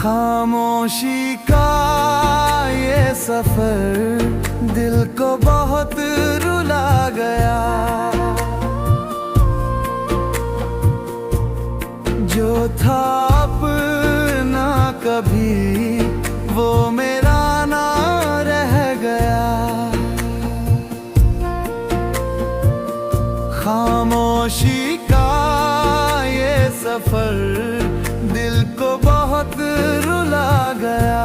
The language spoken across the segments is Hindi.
खामोशी का ये सफर दिल को बहुत रुला गया। जो था अपना कभी वो मेरा ना रह गया। खामोशी का ये सफर दिल को बहुत रुला गया।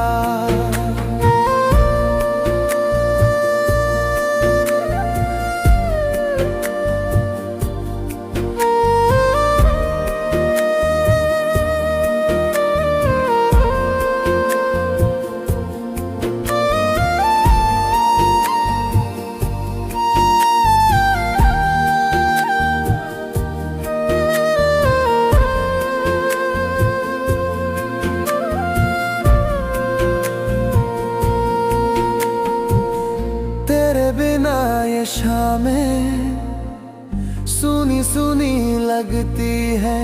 शामें सुनी सुनी लगती है,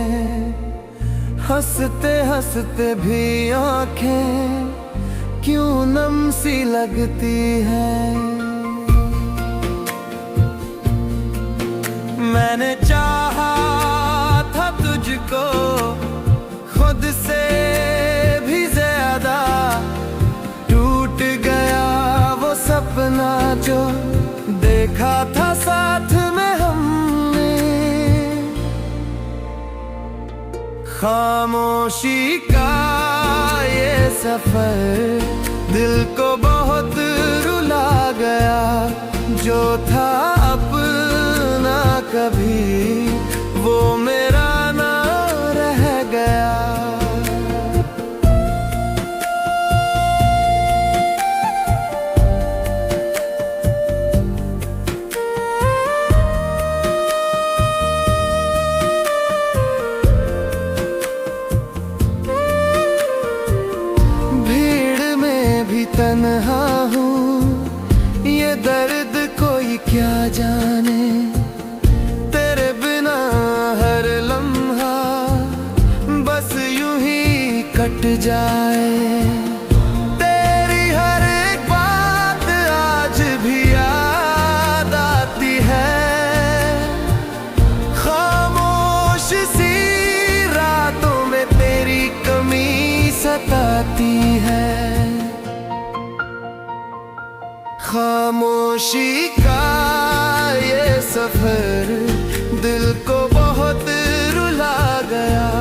हंसते हंसते भी आंखें क्यों नम सी लगती है। मैंने चाहा था तुझको खुद से भी ज्यादा, टूट गया वो सपना जो देखा था साथ में हमने। खामोशी का ये सफर दिल को बहुत रुला गया। जो था अपना कभी वो मेरा ना रह गया। तन्हा हूँ ये दर्द कोई क्या जाने, तेरे बिना हर लम्हा बस यूं ही कट जाए। तेरी हर एक बात आज भी याद आती है, खामोश सी रातों में तेरी कमी सताती है। खामोशी का ये सफर दिल को बहुत रुला गया।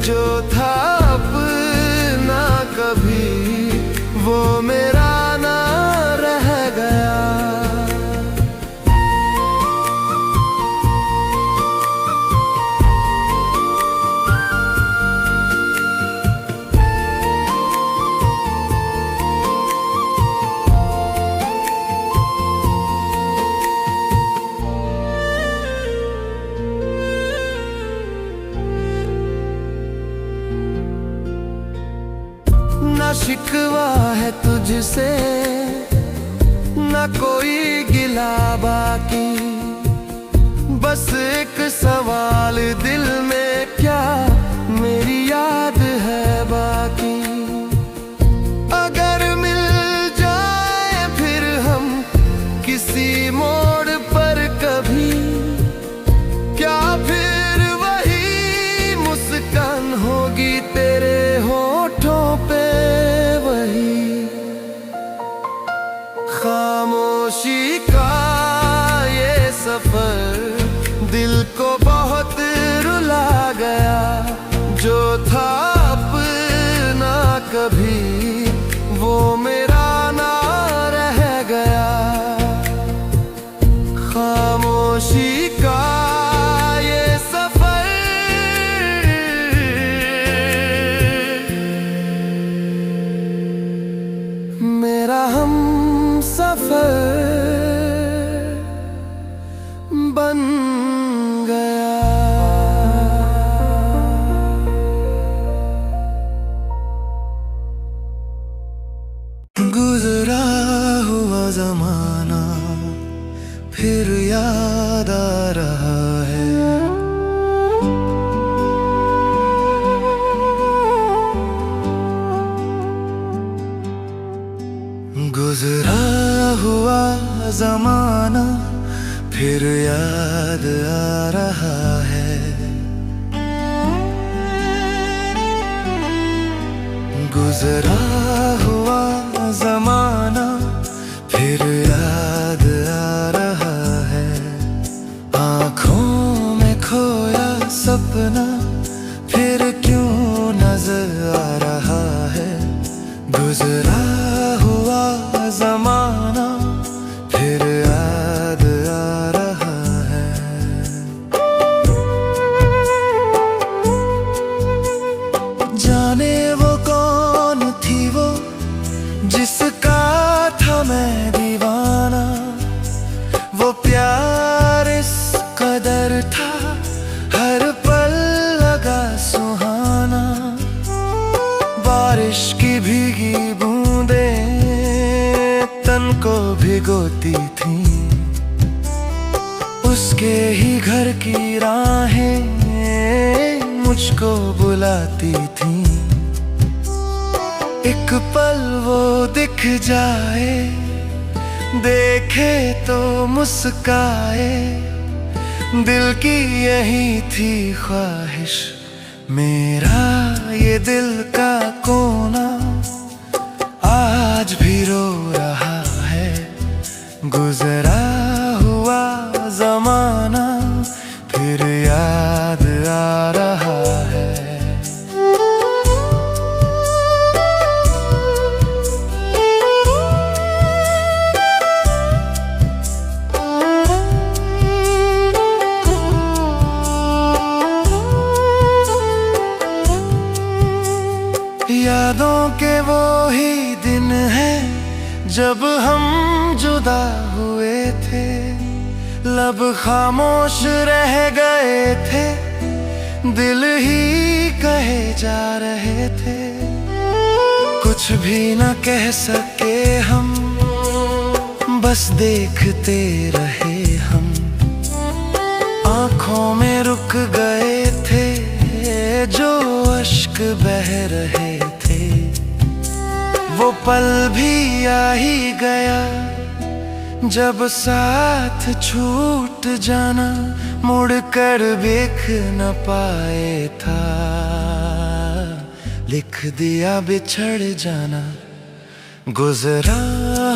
जो था अपना कभी वो मेरा ना रह गया। ना शिकवा है तुझसे ना कोई गिला बाकी, बस एक सवाल दिल में क्या मेरी याद है बाकी। अगर मिल जाए फिर हम किसी मोड़ पर कभी, क्या फिर वही मुस्कान होगी तेरे होठों पे वही। खामोशी का ये सफर दिल को बहुत रुला गया। जो था अपना कभी वो मेरा ना रह गया। खामोशी का मेरा हम सफर बन गया। गुजरा हुआ जमाना फिर याद आ रहा है। हुआ जमाना फिर याद आ रहा है। गुजरा हुआ जमाना फिर याद आ रहा है। आँखों में खोया सपना फिर क्यों नजर आ रहा है। गुजरा हुआ जमाना फिर याद आ रहा है। जाने वो कौन थी वो जिसका था मैं दीवाना। वो प्यार इस कदर था हर पल लगा सुहाना। बारिश की भीगी बूंदें तन को भिगोती थी। उसके ही घर की राहें मुझको बुलाती थी। एक पल वो दिख जाए देखे तो मुस्काए। दिल की यही थी ख्वाहिश मेरा ये दिल का कोना आज भी रो रहा है। गुजरा हुआ जमाना फिर याद आ रहा है। यादों के वो ही दिन हैं जब हम जुदा हुए थे। लब खामोश रह गए थे दिल ही कहे जा रहे थे। कुछ भी न कह सके हम बस देखते रहे हम। आँखों में रुक गए थे जो अश्क बह रहे थे। वो पल भी आ ही गया जब साथ छूट जाना मुड़ कर देख न पाए था। लिख दिया बिछड़ जाना। गुजरा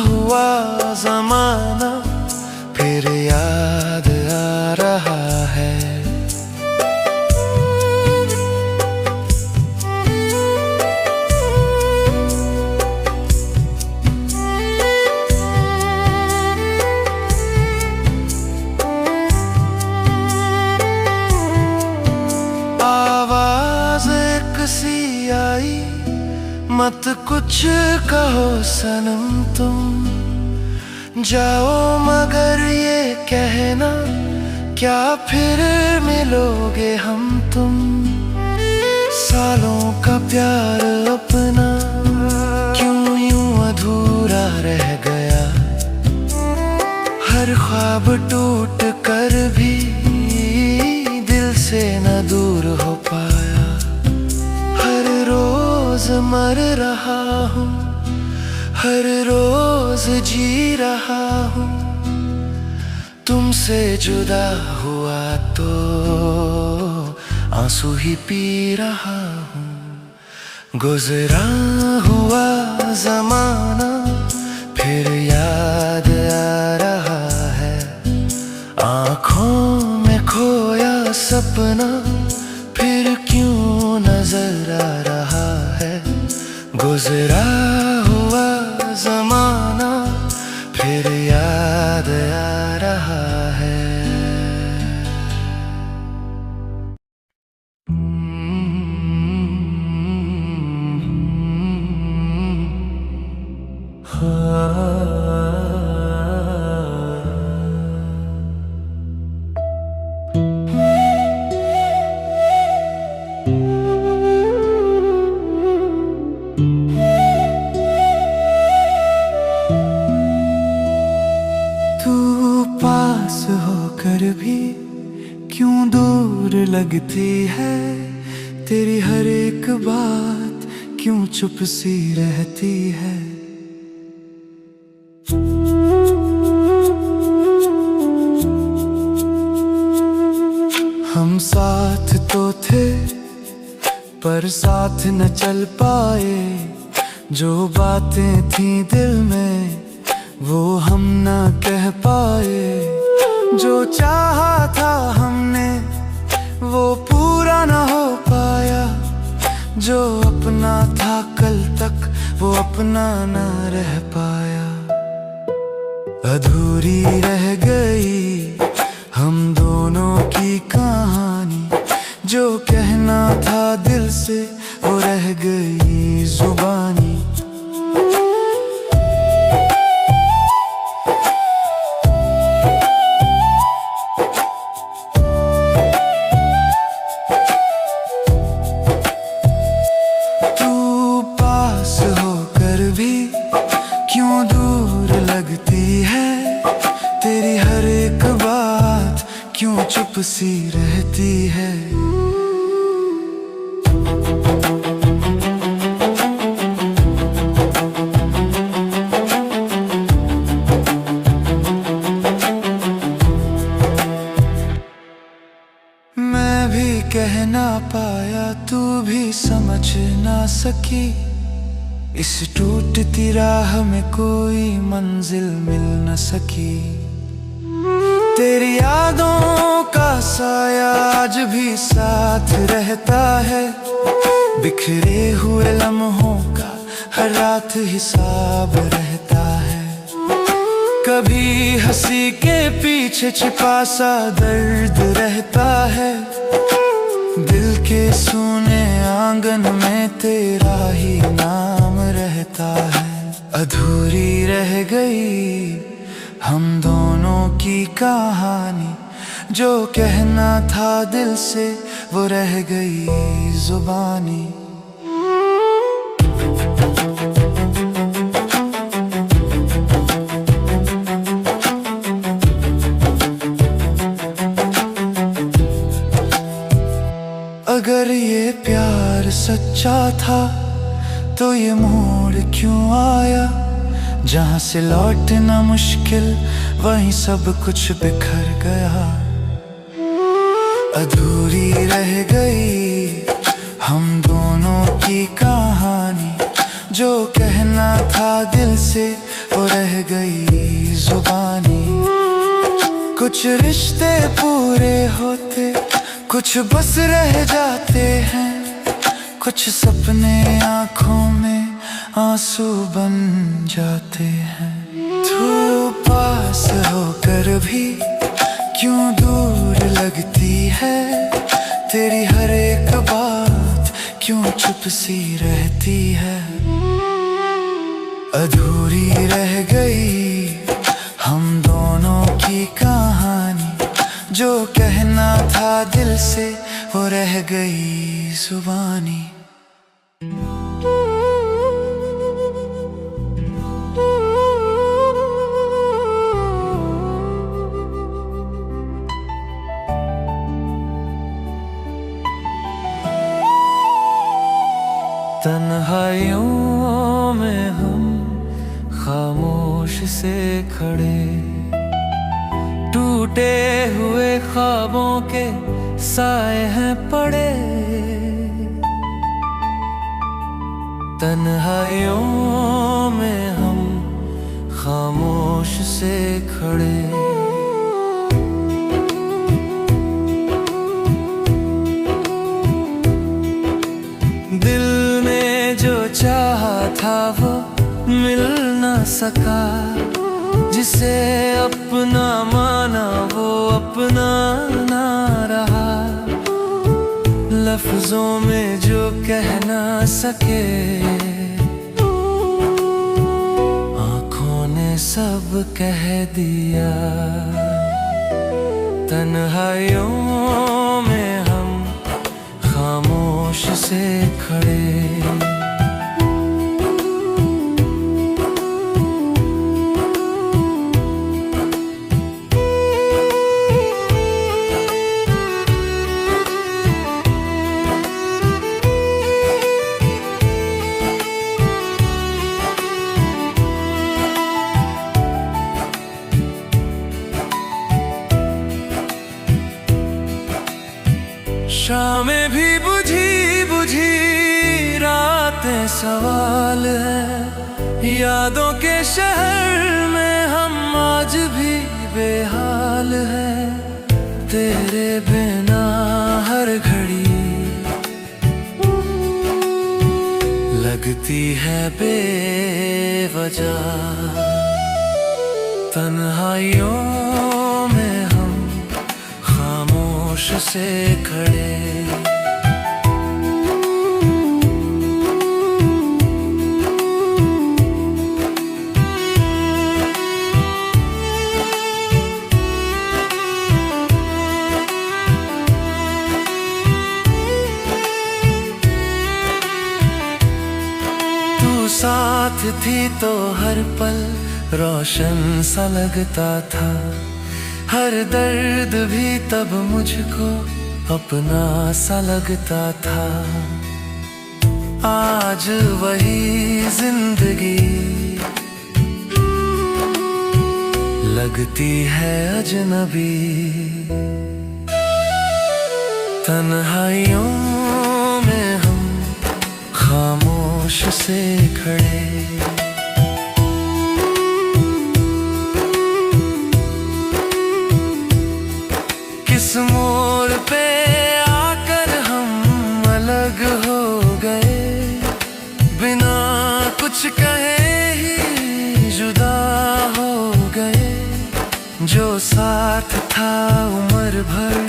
हुआ जमाना फिर याद आ रहा है। आवाज एक सी आई मत कुछ कहो सनम तुम जाओ मगर ये कहना क्या फिर मिलोगे हम तुम। सालों का प्यार अपना क्यों यूं अधूरा रह गया। हर ख्वाब टूट कर भी दिल से न दूर हो पाया। हर रोज मर रहा हूँ हर रोज जी रहा हूँ। तुमसे जुदा हुआ तो आंसू ही पी रहा हूँ। गुजरा हुआ जमाना फिर याद आ रहा है। आँखों में खोया सपना फिर क्यों नजर आ रहा है। गुजरा हुआ जमाना फिर याद आ रहा है। होकर भी क्यों दूर लगती है। तेरी हर एक बात क्यों चुप सी रहती है। साथ न चल पाए, जो बातें थी दिल में वो हम ना कह पाए। जो चाहा था हमने वो पूरा ना हो पाया, जो अपना था कल तक वो अपना ना रह पाया। अधूरी रह गई हम दोनों की कहानी, जो कहना था दिल से वो रह गई जुबानी। तू पास होकर भी क्यों दूर लगती है, तेरी हर एक बात क्यों चुप सी रहती है। मैं भी कह ना पाया, तू भी समझ ना सकी, इस टूटती राह में कोई मंजिल मिल न सकी। तेरी यादों का साया आज भी साथ रहता है, बिखरे हुए लम्हों का हर रात हिसाब रहता है। कभी हंसी के पीछे छिपा सा दर्द रहता है, दिल के सूने आंगन में तेरा ही नाम रहता है। अधूरी रह गई हम दोनों की कहानी, जो कहना था दिल से वो रह गई जुबानी। अगर ये प्यार सच्चा था तो ये मोड़ क्यों आया, जहाँ से लौटना मुश्किल वहीं सब कुछ बिखर गया। अधूरी रह गई हम दोनों की कहानी, जो कहना था दिल से वो रह गई जुबानी। कुछ रिश्ते पूरे होते, कुछ बस रह जाते हैं, कुछ सपने आँखों में आंसू बन जाते हैं। तू पास होकर भी क्यों दूर लगती है, तेरी हर एक बात क्यों चुप सी रहती है। अधूरी रह गई हम दोनों की कहानी, जो कहना था दिल से वो रह गई जुबानी। तन्हाइयों में हम खामोश से खड़े, टूटे हुए ख्वाबों के साए हैं पड़े। तन्हाइयों में हम खामोश से खड़े, दिल ने जो चाहा था वो मिल ना सका, जिसे अपना माना वो अपना ना रहा। लफ्जों में जो कह ना सके, आँखों ने सब कह दिया। तन्हाइयों में हम खामोश से खड़े, शामें भी बुझी बुझी सवाल है। यादों के शहर में हम आज भी बेहाल है। तेरे बिना हर घड़ी लगती है बेवजह। तन्हाइयों में हम खामोश से खड़े, साथ थी तो हर पल रोशन सा लगता था। हर दर्द भी तब मुझको अपना सा लगता था। आज वही जिंदगी लगती है अजनबी। तन्हाइयों में हम खामोश से खड़े, किस मोड़ पे आकर हम अलग हो गए। बिना कुछ कहे ही जुदा हो गए। जो साथ था उम्र भर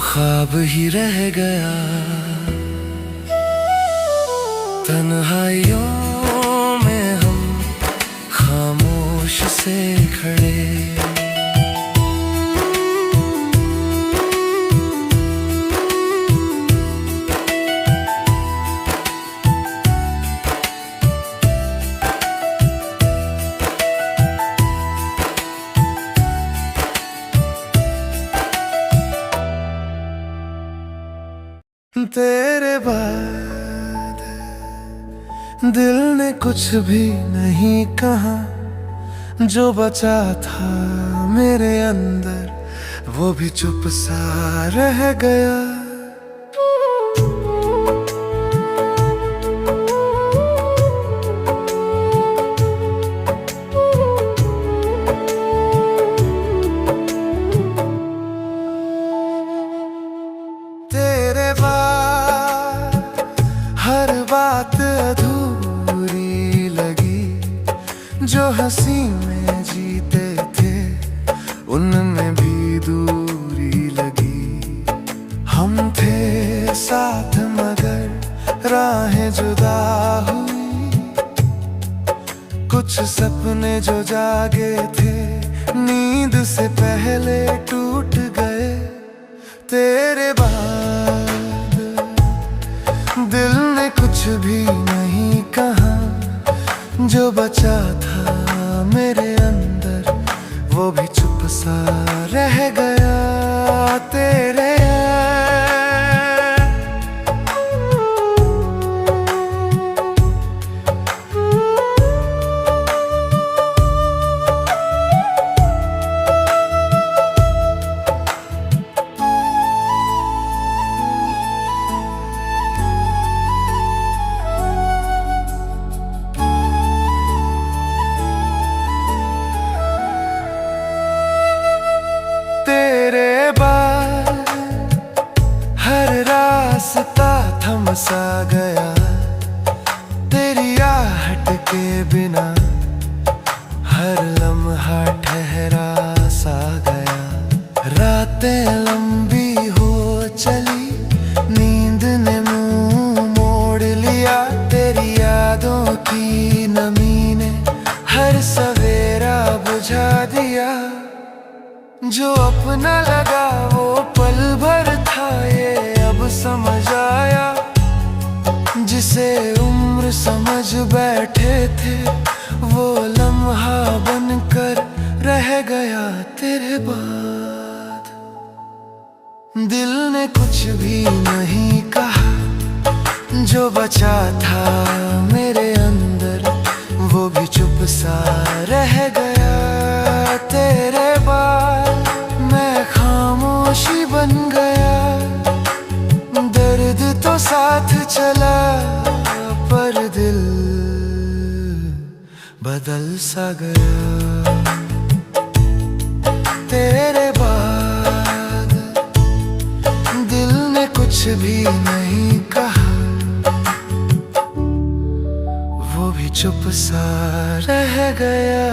ख्वाब ही रह गया। तन्हाइयों में हम खामोश से खड़े, तेरे बाद दिल ने कुछ भी नहीं कहा। जो बचा था मेरे अंदर वो भी चुप सा रह गया। बात अधूरी लगी। जो हंसी में जीते थे उनमें भी दूरी लगी। हम थे साथ मगर राहें जुदा हुई। कुछ सपने जो जागे थे नींद से पहले टूट गए। तेरे बाद दिल ने कुछ भी नहीं कहा। जो बचा था मेरे अंदर वो भी चुप सा रह गया। तेरे रास्ता थम सा गया। तेरी आहट के बिना हर लम्हा ठहरा सा गया। रातें लंबी हो चली नींद ने मुंह मोड़ लिया। तेरी यादों की नमी ने हर सवेरा बुझा दिया। जो अपना लगा वो पल भर था ये अब समझ आया। जिसे उम्र समझ बैठे थे वो लम्हा बनकर रह गया। तेरे बाद दिल ने कुछ भी नहीं कहा। जो बचा था मेरे अंदर वो भी चुप सा रह गया। तेरे बाद मैं खामोशी बन गया। सा गया। तेरे बाद दिल ने कुछ भी नहीं कहा, वो भी चुप सा रह गया।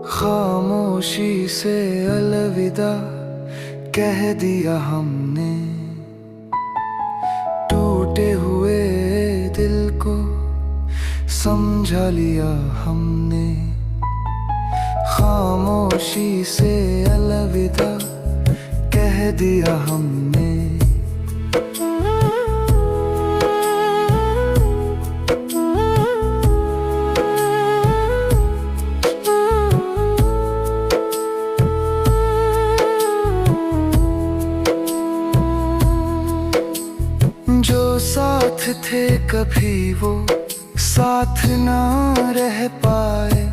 खामोशी से अलविदा कह दिया हमने, टूटे हुए दिल को समझा लिया हमने। खामोशी से अलविदा कह दिया हमने। जो साथ थे कभी वो साथ ना रह पाए,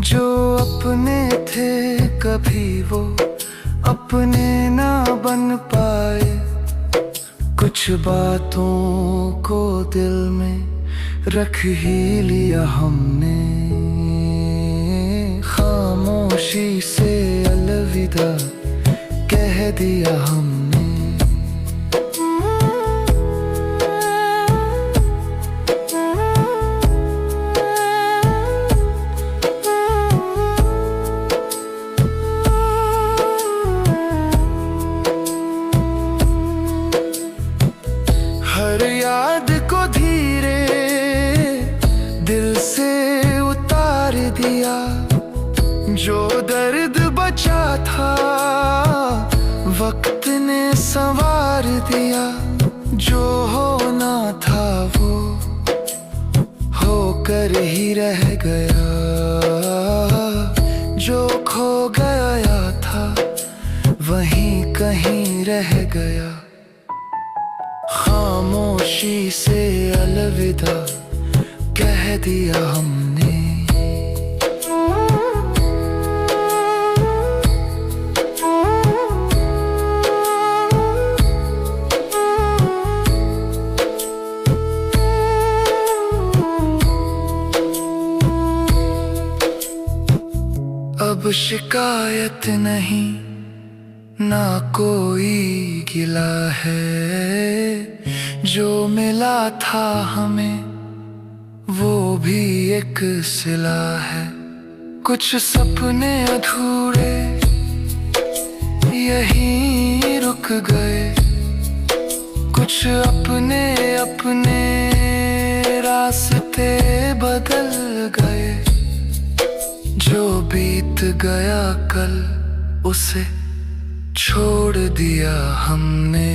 जो अपने थे कभी वो अपने ना बन पाए। कुछ बातों को दिल में रख ही लिया हमने। खामोशी से अलविदा कह दिया हमने। हर याद को धीरे दिल से उतार दिया, जो दर्द बचा था वक्त ने संवार दिया। जो होना था वो होकर ही रह गया, जो खो गया था वहीं कहीं रह गया। खामोशी से अलविदा कह दिया हमने। अब शिकायत नहीं ना कोई गिला है, जो मिला था हमें वो भी एक सिला है। कुछ सपने अधूरे यहीं रुक गए, कुछ अपने अपने रास्ते बदल गए। जो बीत गया कल उसे छोड़ दिया हमने।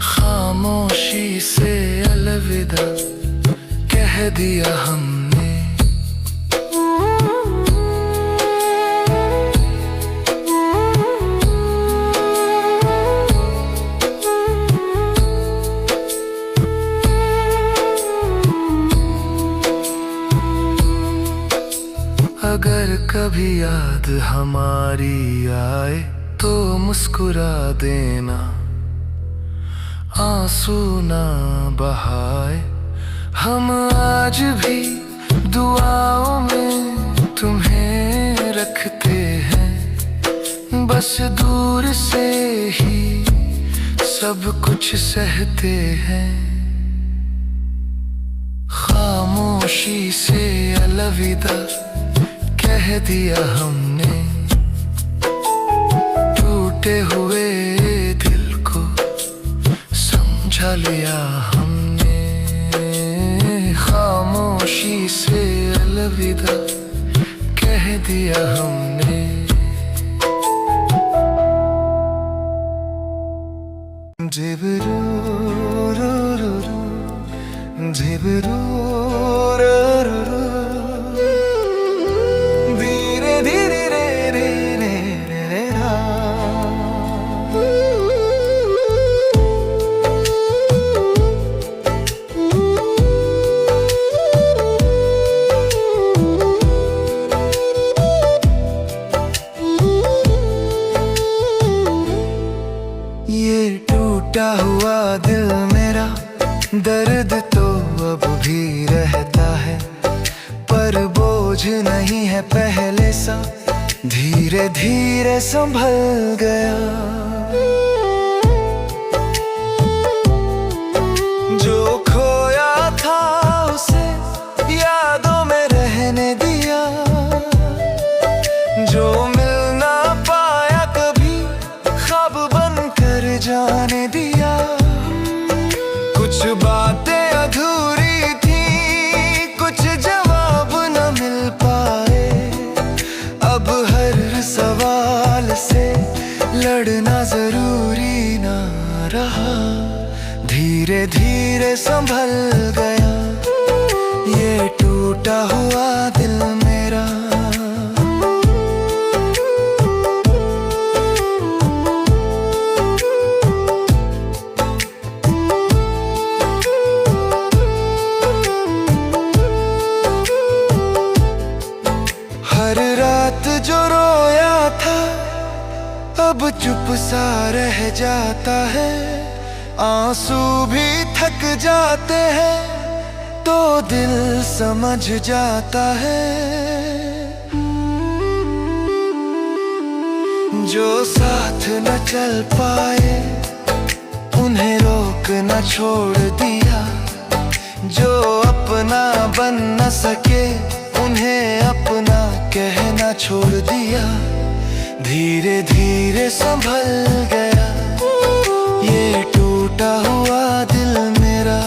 खामोशी से अलविदा कह दिया हमने। अगर कभी याद हमारी आए तो मुस्कुरा देना, आंसू ना बहाए। हम आज भी दुआओं में तुम्हें रखते हैं, बस दूर से ही सब कुछ सहते हैं। खामोशी से अलविदा कह दिया हमने, टूटे हुए दिल को समझा लिया हमने। खामोशी से अलविदा कह दिया हमने। जिब्रू दर्द तो अब भी रहता है, पर बोझ नहीं है पहले सा। धीरे धीरे संभल गया। जो खोया था उसे यादों में रहने दिया, जो मिल ना पाया कभी ख्वाब बन कर जाने दिया। कुछ बातें अधूरी थी, कुछ जवाब न मिल पाए। अब हर सवाल से लड़ना जरूरी ना रहा। धीरे धीरे संभल गया ये टूटा हुआ दिल मेरा। हर रात जो रोया था अब चुप सा रह जाता है। आंसू भी थक जाते हैं तो दिल समझ जाता है। जो साथ न चल पाए उन्हें रोक न छोड़ दिया। जो अपना बन न सके उन्हें अपना कहना छोड़ दिया। धीरे धीरे संभल गया ये टूटा हुआ दिल मेरा।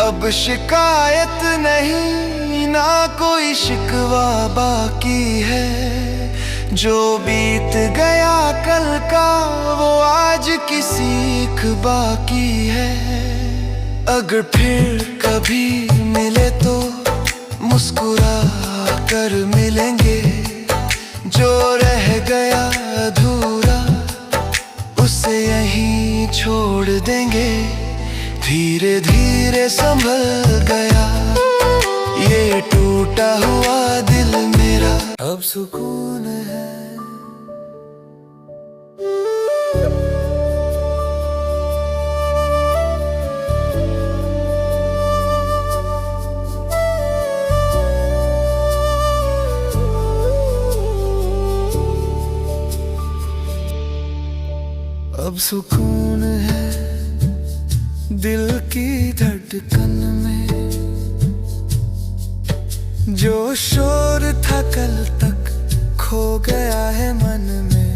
अब शिकायत नहीं ना कोई शिकवा बाकी है। जो बीत गया कल का वो आज की सीख बाकी है। अगर फिर कभी मिले तो मुस्कुरा कर मिलेंगे। जो रह गया अधूरा उसे यहीं छोड़ देंगे। धीरे धीरे संभल गया ये टूटा हुआ दिल मेरा। अब सुकून है। अब सुकून है दिल की धड़कन में। जो शोर था कल तक खो गया है मन में।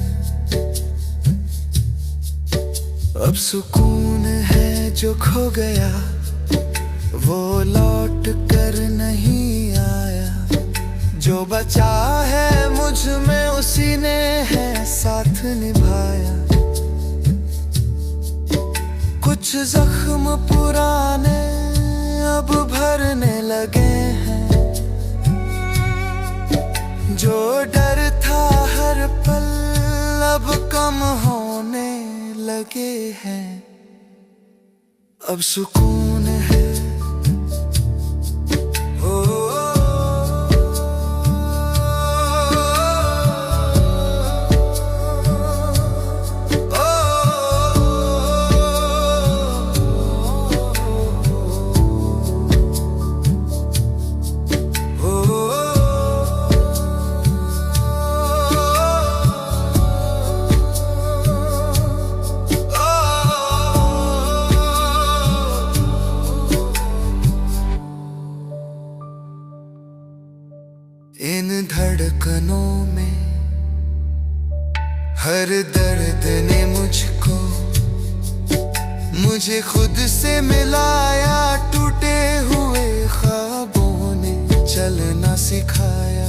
अब सुकून है जो खो गया वो लौट कर नहीं आया। जो बचा है मुझ में उसी ने है साथ निभाया। कुछ जख्म पुराने अब भरने लगे हैं। जो डर था हर पल अब कम होने लगे हैं। अब सुकून है। इन धड़कनों में हर दर्द ने मुझे खुद से मिलाया। टूटे हुए ख्वाबों ने चलना सिखाया।